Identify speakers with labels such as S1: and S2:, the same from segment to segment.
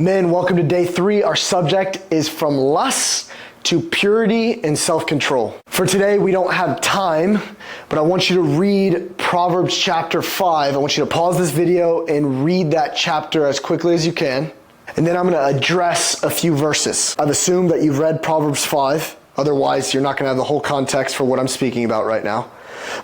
S1: Men, welcome to day 3. Our subject is from lust to purity and self-control. For today, we don't have time, but I want you to read Proverbs chapter 5. I want you to pause this video and read that chapter as quickly as you can. And then I'm going to address a few verses. I've assumed that you've read Proverbs 5. Otherwise, you're not going to have the whole context for what I'm speaking about right now.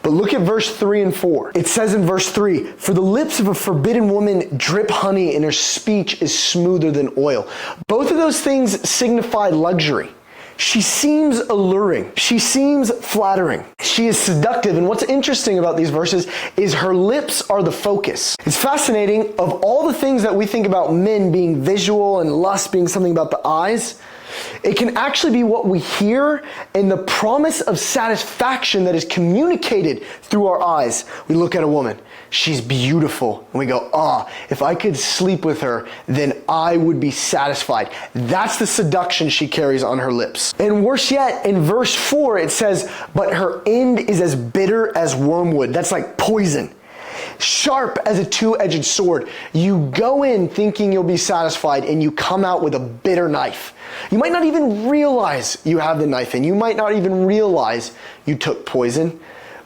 S1: But look at verse 3 and 4. It says in verse 3, "For the lips of a forbidden woman drip honey, and her speech is smoother than oil." Both of those things signify luxury. She seems alluring. She seems flattering. She is seductive. And what's interesting about these verses is her lips are the focus. It's fascinating. Of all the things that we think about men being visual and lust being something about the eyes, it can actually be what we hear and the promise of satisfaction that is communicated through our eyes. We look at a woman, she's beautiful, and we go, if I could sleep with her, then I would be satisfied. That's the seduction she carries on her lips. And worse yet, in verse 4, it says, "But her end is as bitter as wormwood." That's like poison. Sharp as a two-edged sword. You go in thinking you'll be satisfied, and you come out with a bitter knife. You might not even realize you have the knife in. You might not even realize you took poison.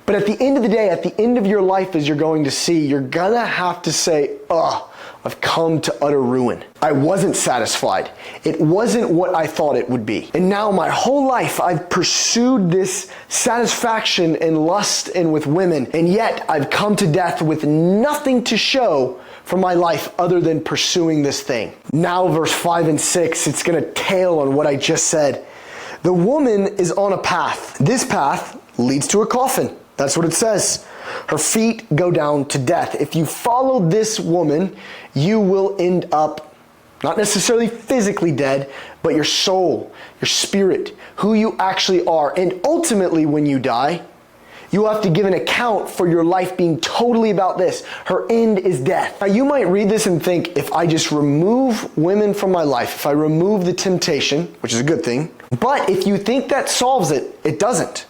S1: But at the end of the day, at the end of your life, as you're going to see, you're gonna have to say, I've come to utter ruin. I wasn't satisfied. It wasn't what I thought it would be. And now my whole life I've pursued this satisfaction and lust and with women, and yet I've come to death with nothing to show for my life other than pursuing this thing. Now verse 5 and 6, it's gonna tail on what I just said. The woman is on a path. This path leads to a coffin. That's what it says. Her feet go down to death. If you follow this woman, you will end up not necessarily physically dead, but your soul, your spirit, who you actually are. And ultimately, when you die, you will have to give an account for your life being totally about this. Her end is death. Now, you might read this and think, if I just remove women from my life, if I remove the temptation, which is a good thing, but if you think that solves it, it doesn't.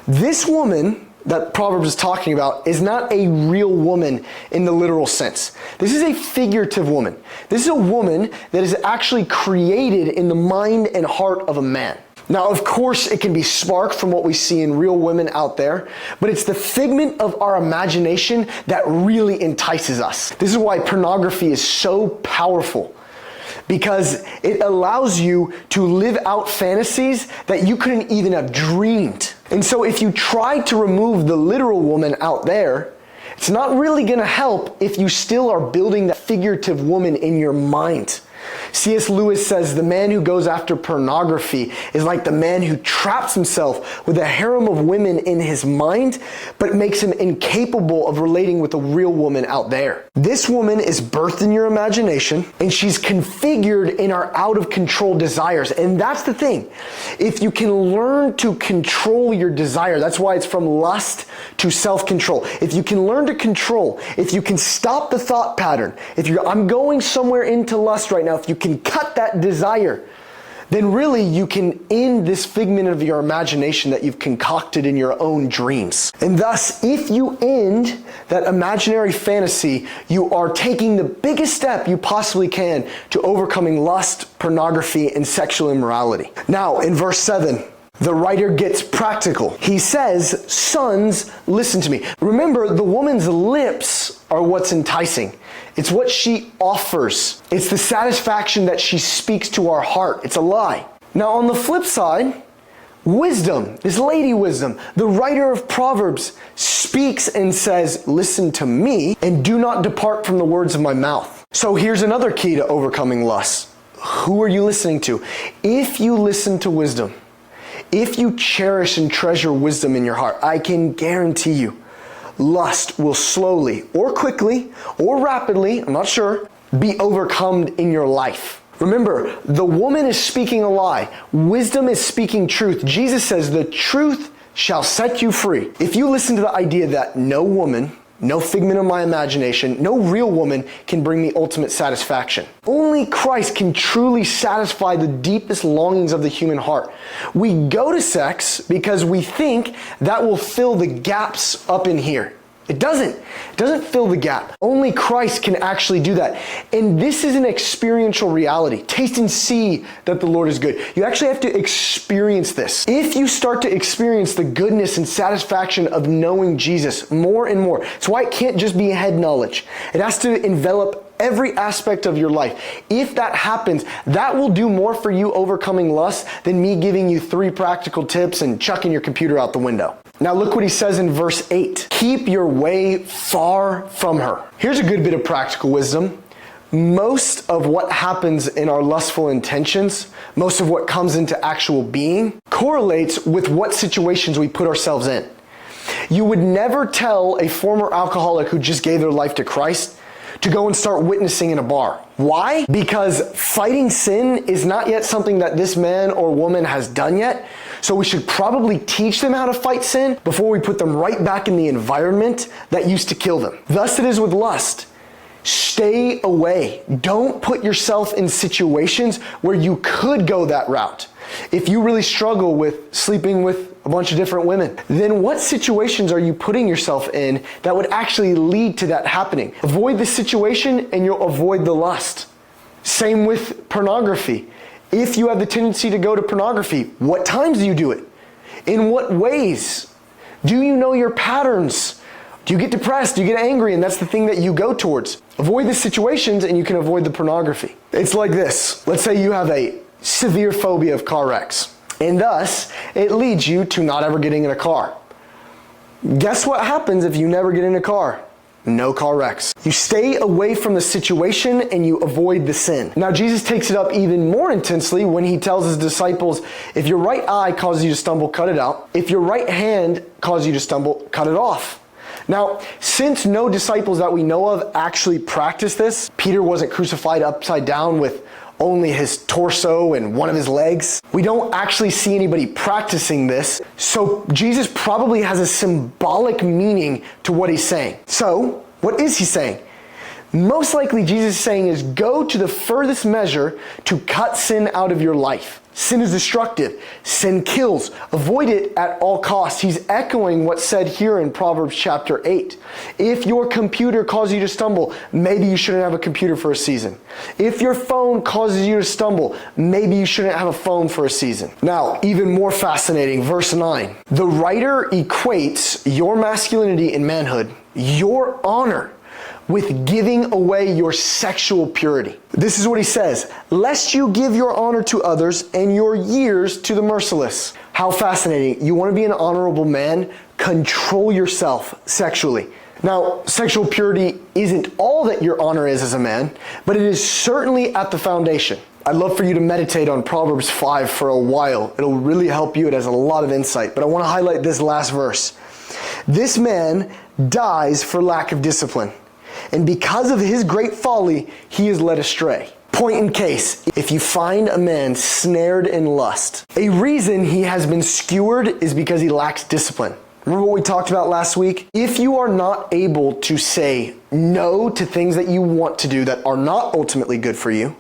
S1: This woman that Proverbs is talking about is not a real woman in the literal sense. This is a figurative woman. This is a woman that is actually created in the mind and heart of a man. Now, of course, it can be sparked from what we see in real women out there, but it's the figment of our imagination that really entices us. This is why pornography is so powerful, because it allows you to live out fantasies that you couldn't even have dreamed. And so if you try to remove the literal woman out there, it's not really gonna help if you still are building that figurative woman in your mind. C.S. Lewis says the man who goes after pornography is like the man who traps himself with a harem of women in his mind, but makes him incapable of relating with a real woman out there. This woman is birthed in your imagination, and she's configured in our out-of-control desires. And that's the thing. If you can learn to control your desire, that's why it's from lust to self-control. If you can learn to control, if you can stop the thought pattern, I'm going somewhere into lust right now, if you can cut that desire, then really you can end this figment of your imagination that you've concocted in your own dreams. And thus, if you end that imaginary fantasy, you are taking the biggest step you possibly can to overcoming lust, pornography, and sexual immorality. Now, in verse 7, the writer gets practical. He says, "Sons, listen to me." Remember, the woman's lips are what's enticing. It's what she offers. It's the satisfaction that she speaks to our heart. It's a lie. Now, on the flip side, wisdom, this lady wisdom, the writer of Proverbs speaks and says, "Listen to me and do not depart from the words of my mouth." So here's another key to overcoming lust. Who are you listening to? If you listen to wisdom, if you cherish and treasure wisdom in your heart, I can guarantee you, lust will slowly or quickly or rapidly, I'm not sure, be overcome in your life. Remember, the woman is speaking a lie. Wisdom is speaking truth. Jesus says the truth shall set you free. If you listen to the idea that no woman, no figment of my imagination, no real woman can bring me ultimate satisfaction. Only Christ can truly satisfy the deepest longings of the human heart. We go to sex because we think that will fill the gaps up in here. It doesn't. It doesn't fill the gap. Only Christ can actually do that. And this is an experiential reality. Taste and see that the Lord is good. You actually have to experience this. If you start to experience the goodness and satisfaction of knowing Jesus more and more, it's why it can't just be head knowledge. It has to envelop every aspect of your life. If that happens, that will do more for you overcoming lust than me giving you 3 practical tips and chucking your computer out the window. Now look what he says in verse 8. Keep your way far from her. Here's a good bit of practical wisdom. Most of what happens in our lustful intentions, most of what comes into actual being, correlates with what situations we put ourselves in. You would never tell a former alcoholic who just gave their life to Christ to go and start witnessing in a bar. Why? Because fighting sin is not yet something that this man or woman has done yet. So we should probably teach them how to fight sin before we put them right back in the environment that used to kill them. Thus it is with lust. Stay away. Don't put yourself in situations where you could go that route. If you really struggle with sleeping with a bunch of different women, then what situations are you putting yourself in that would actually lead to that happening? Avoid the situation and you'll avoid the lust. Same with pornography. If you have the tendency to go to pornography, what times do you do it? In what ways? Do you know your patterns? Do you get depressed? Do you get angry? And that's the thing that you go towards. Avoid the situations and you can avoid the pornography. It's like this. Let's say you have a severe phobia of car wrecks, and thus it leads you to not ever getting in a car. Guess what happens if you never get in a car? No car wrecks. You stay away from the situation and you avoid the sin. Now Jesus takes it up even more intensely when he tells his disciples, if your right eye causes you to stumble, cut it out. If your right hand causes you to stumble, cut it off. Now, since no disciples that we know of actually practice this, Peter wasn't crucified upside down with only his torso and one of his legs. We don't actually see anybody practicing this. So Jesus probably has a symbolic meaning to what he's saying. So what is he saying? Most likely Jesus is saying is go to the furthest measure to cut sin out of your life. Sin is destructive. Sin kills. Avoid it at all costs. He's echoing what's said here in Proverbs chapter 8. If your computer causes you to stumble, maybe you shouldn't have a computer for a season. If your phone causes you to stumble, maybe you shouldn't have a phone for a season. Now, even more fascinating, verse 9. The writer equates your masculinity and manhood, your honor, with giving away your sexual purity. This is what he says, lest you give your honor to others and your years to the merciless. How fascinating. You want to be an honorable man? Control yourself sexually. Now, sexual purity isn't all that your honor is as a man, but it is certainly at the foundation. I'd love for you to meditate on Proverbs 5 for a while. It'll really help you. It has a lot of insight, but I want to highlight this last verse. This man dies for lack of discipline. And because of his great folly, he is led astray. Point in case, if you find a man snared in lust, a reason he has been skewered is because he lacks discipline. Remember what we talked about last week? If you are not able to say no to things that you want to do that are not ultimately good for you,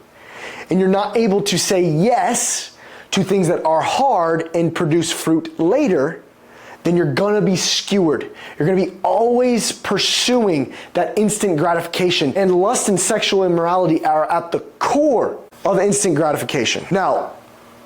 S1: and you're not able to say yes to things that are hard and produce fruit later, then you're gonna be skewered. You're gonna be always pursuing that instant gratification. And lust and sexual immorality are at the core of instant gratification. Now,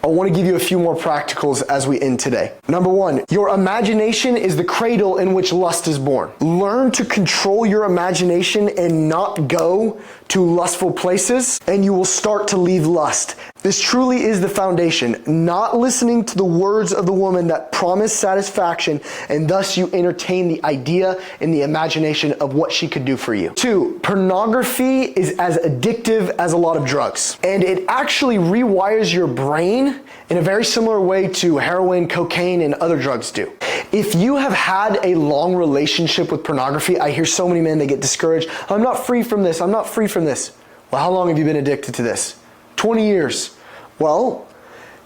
S1: I want to give you a few more practicals as we end today. Number 1, your imagination is the cradle in which lust is born. Learn to control your imagination and not go to lustful places, and you will start to leave lust. This truly is the foundation, not listening to the words of the woman that promise satisfaction, and thus you entertain the idea and the imagination of what she could do for you. 2, pornography is as addictive as a lot of drugs, and it actually rewires your brain in a very similar way to heroin, cocaine, and other drugs do. If you have had a long relationship with pornography, I hear so many men, they get discouraged. I'm not free from this. I'm not free from this. Well, how long have you been addicted to this? 20 years. Well,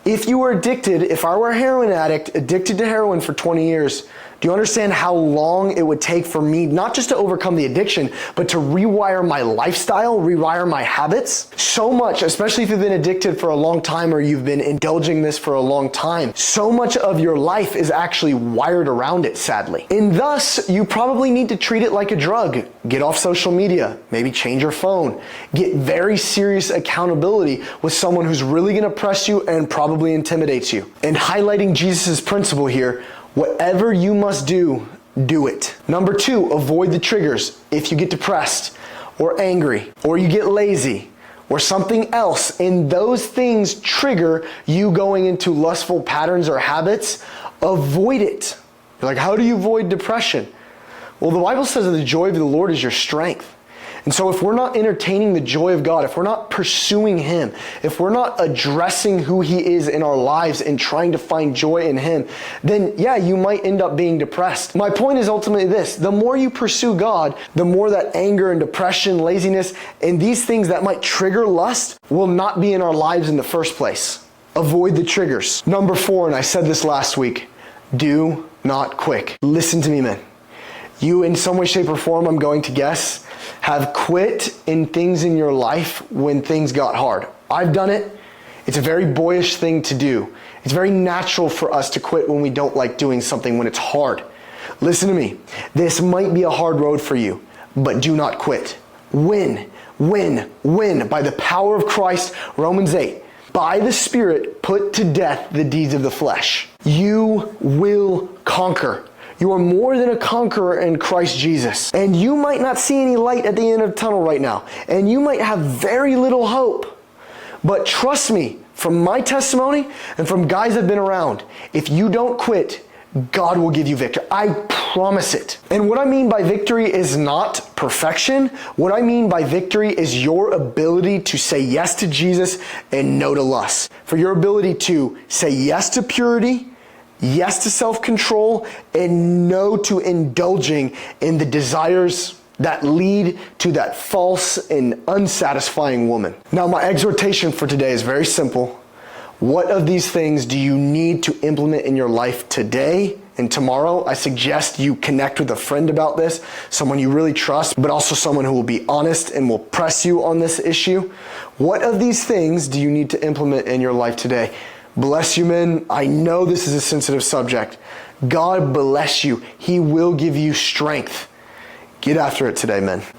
S1: if you were addicted, if I were a heroin addict, addicted to heroin for 20 years, Do you understand how long it would take for me not just to overcome the addiction, but to rewire my lifestyle, rewire my habits? So much, especially if you've been addicted for a long time or you've been indulging this for a long time, so much of your life is actually wired around it, sadly. And thus, you probably need to treat it like a drug. Get off social media, maybe change your phone, get very serious accountability with someone who's really gonna press you and probably intimidates you. And highlighting Jesus' principle here, whatever you must do, do it. Number 2, avoid the triggers. If you get depressed or angry or you get lazy or something else and those things trigger you going into lustful patterns or habits, avoid it. You're like, how do you avoid depression? Well, the Bible says that the joy of the Lord is your strength. And so if we're not entertaining the joy of God, if we're not pursuing Him, if we're not addressing who He is in our lives and trying to find joy in Him, then yeah, you might end up being depressed. My point is ultimately this: the more you pursue God, the more that anger and depression, laziness, and these things that might trigger lust will not be in our lives in the first place. Avoid the triggers. Number 4, and I said this last week, do not quit. Listen to me, man. You, in some way, shape, or form, I'm going to guess, have quit in things in your life when things got hard. I've done it. It's a very boyish thing to do. It's very natural for us to quit when we don't like doing something when it's hard. Listen to me. This might be a hard road for you, but do not quit. Win by the power of Christ. Romans 8. By the Spirit, put to death the deeds of the flesh. You will conquer. You are more than a conqueror in Christ Jesus. And you might not see any light at the end of the tunnel right now. And you might have very little hope. But trust me, from my testimony and from guys I've been around, if you don't quit, God will give you victory. I promise it. And what I mean by victory is not perfection. What I mean by victory is your ability to say yes to Jesus and no to lust. For your ability to say yes to purity, yes to self-control, and no to indulging in the desires that lead to that false and unsatisfying woman. Now, my exhortation for today is very simple. What of these things do you need to implement in your life today and tomorrow? I suggest you connect with a friend about this, someone you really trust, but also someone who will be honest and will press you on this issue. What of these things do you need to implement in your life today? Bless you, men. I know this is a sensitive subject. God bless you. He will give you strength. Get after it today, men.